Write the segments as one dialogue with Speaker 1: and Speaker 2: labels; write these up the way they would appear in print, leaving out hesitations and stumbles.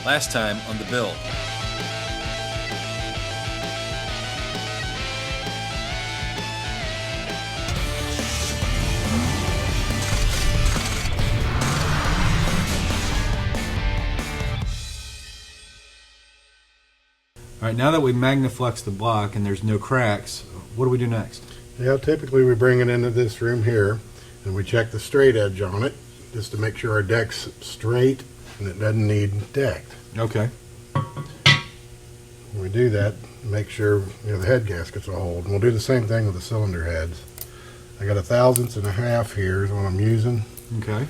Speaker 1: Last time on the build. All right, now that we Magnaflux the block and there's no cracks, what do we do next?
Speaker 2: Yeah, typically we bring it into this room here and we check the straight edge on it just to make sure our deck's straight and it doesn't need decked.
Speaker 1: Okay.
Speaker 2: When we do that, make sure the head gaskets will hold. And we'll do the same thing with the cylinder heads. I got 1/1000 here is what I'm using.
Speaker 1: Okay.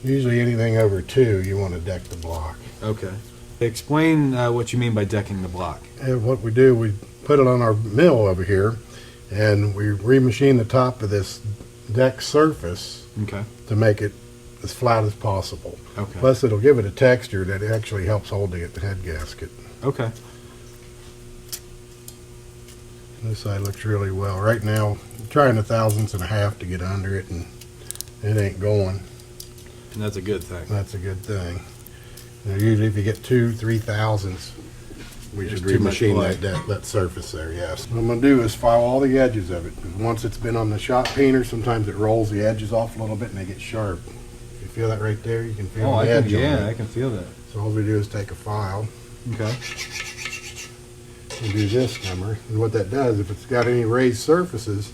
Speaker 2: Usually anything over 2, you want to deck the block.
Speaker 1: Okay. Explain what you mean by decking the block.
Speaker 2: And what we do, we put it on our mill over here, and we remachine the top of this deck surface
Speaker 1: Okay.
Speaker 2: to make it as flat as possible.
Speaker 1: Okay.
Speaker 2: Plus, it'll give it a texture that actually helps hold the head gasket.
Speaker 1: Okay.
Speaker 2: This side looks really well. Right now, I'm trying 1/1000 to get under it, and it ain't going.
Speaker 1: And that's a good thing.
Speaker 2: That's a good thing. Now, usually, if you get 2-3 thousandths, we
Speaker 1: There's
Speaker 2: should
Speaker 1: too much
Speaker 2: remachine
Speaker 1: blood.
Speaker 2: that surface there, yes. What I'm going to do is file all the edges of it. 'Cause once it's been on the shot peener, sometimes it rolls the edges off a little bit and they get sharp. You feel that right there? You can feel
Speaker 1: Oh,
Speaker 2: the edge on
Speaker 1: I
Speaker 2: it.
Speaker 1: can feel that.
Speaker 2: So all we do is take a file
Speaker 1: Okay.
Speaker 2: and do this number. And what that does, if it's got any raised surfaces,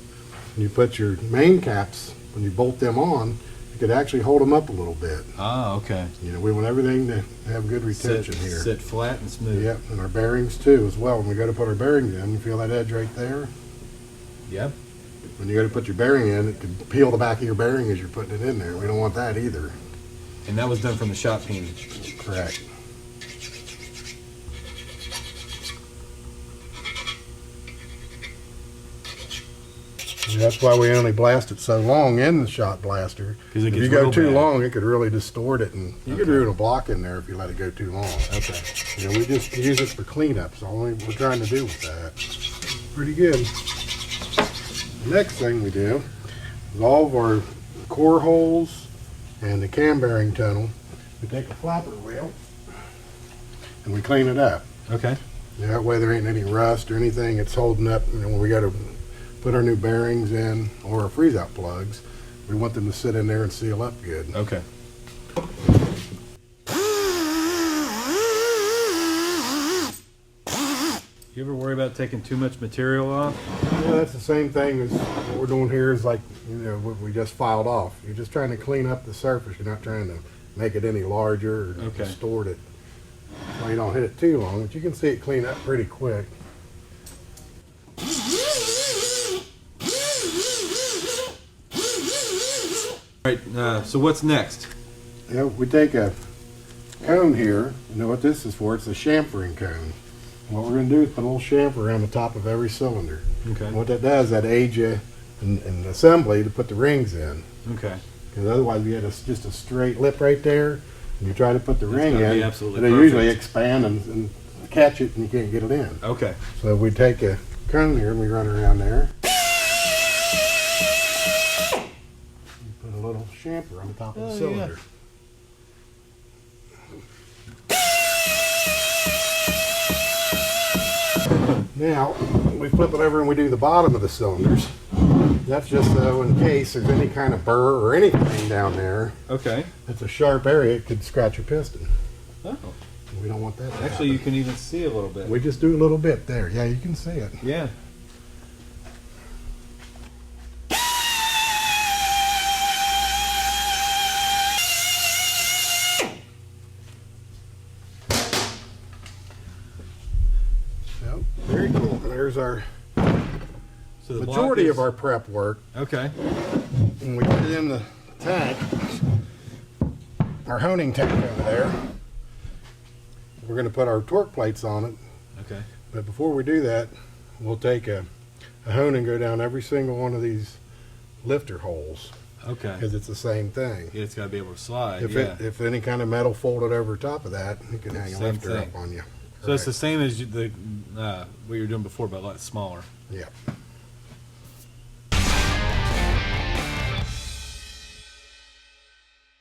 Speaker 2: and you put your main caps, when you bolt them on, you could actually hold them up a little bit.
Speaker 1: Ah, okay.
Speaker 2: We want everything to have good retention here.
Speaker 1: Sit flat and smooth.
Speaker 2: Yep, and our bearings too as well. When we go to put our bearings in, you feel that edge right there?
Speaker 1: Yep.
Speaker 2: When you go to put your bearing in, it can peel the back of your bearing as you're putting it in there. We don't want that either.
Speaker 1: And that was done from the shot peen.
Speaker 2: Correct. And that's why we only blast it so long in the shot blaster.
Speaker 1: 'Cause it
Speaker 2: If
Speaker 1: gets
Speaker 2: you go
Speaker 1: real
Speaker 2: too
Speaker 1: bad.
Speaker 2: long, it could really distort it, and you could
Speaker 1: Okay.
Speaker 2: ruin a block in there if you let it go too long.
Speaker 1: Okay.
Speaker 2: We just use it for cleanup. So all we're trying to do with that. Pretty good. The next thing we do is all of our core holes and the cam bearing tunnel. We take a flapper wheel and we clean it up.
Speaker 1: Okay.
Speaker 2: That way there ain't any rust or anything it's holding up. When we got to put our new bearings in or our freeze out plugs, we want them to sit in there and seal up good.
Speaker 1: Okay. You ever worry about taking too much material off?
Speaker 2: Yeah, that's the same thing as what we're doing here is like, what we just filed off. You're just trying to clean up the surface. You're not trying to make it any larger or
Speaker 1: Okay.
Speaker 2: distort it. So you don't hit it too long, but you can see it clean up pretty quick.
Speaker 1: All right, so what's next?
Speaker 2: We take a cone here. You know what this is for? It's a chamfering cone. What we're going to do is put a little chamfer around the top of every cylinder.
Speaker 1: Okay.
Speaker 2: And what that does, that aids you in assembly to put the rings in.
Speaker 1: Okay.
Speaker 2: Because otherwise, you had just a straight lip right there, and you try to put the ring
Speaker 1: gotta
Speaker 2: in,
Speaker 1: be absolutely
Speaker 2: they
Speaker 1: perfect.
Speaker 2: usually expand and catch it, and you can't get it in.
Speaker 1: Okay.
Speaker 2: So we take a cone here and we run around there. Put a little chamfer on the top of the
Speaker 1: Oh,
Speaker 2: cylinder. Now, we flip it over and we do the bottom of the cylinders. That's just so in case there's any kind of burr or anything down there,
Speaker 1: Okay.
Speaker 2: it's a sharp area, it could scratch your piston.
Speaker 1: Oh.
Speaker 2: We don't want that to
Speaker 1: Actually, you
Speaker 2: happen.
Speaker 1: can even see a little bit.
Speaker 2: We just do a little bit there. Yeah, you can see it.
Speaker 1: Yeah.
Speaker 2: Yep, very cool. There's our
Speaker 1: So the
Speaker 2: majority
Speaker 1: block
Speaker 2: of our prep work.
Speaker 1: Okay.
Speaker 2: When we put it in the tank, our honing tank over there, we're going to put our torque plates on it.
Speaker 1: Okay.
Speaker 2: But before we do that, we'll take a hone and go down every single one of these lifter holes
Speaker 1: Okay.
Speaker 2: because it's the same thing.
Speaker 1: It's got to be able to slide.
Speaker 2: If
Speaker 1: yeah.
Speaker 2: if any kind of metal folded over top of that, you can hang a
Speaker 1: Same
Speaker 2: lifter
Speaker 1: thing.
Speaker 2: up on you.
Speaker 1: So it's the
Speaker 2: Correct.
Speaker 1: same as what you were doing before, but a lot smaller.
Speaker 2: Yeah.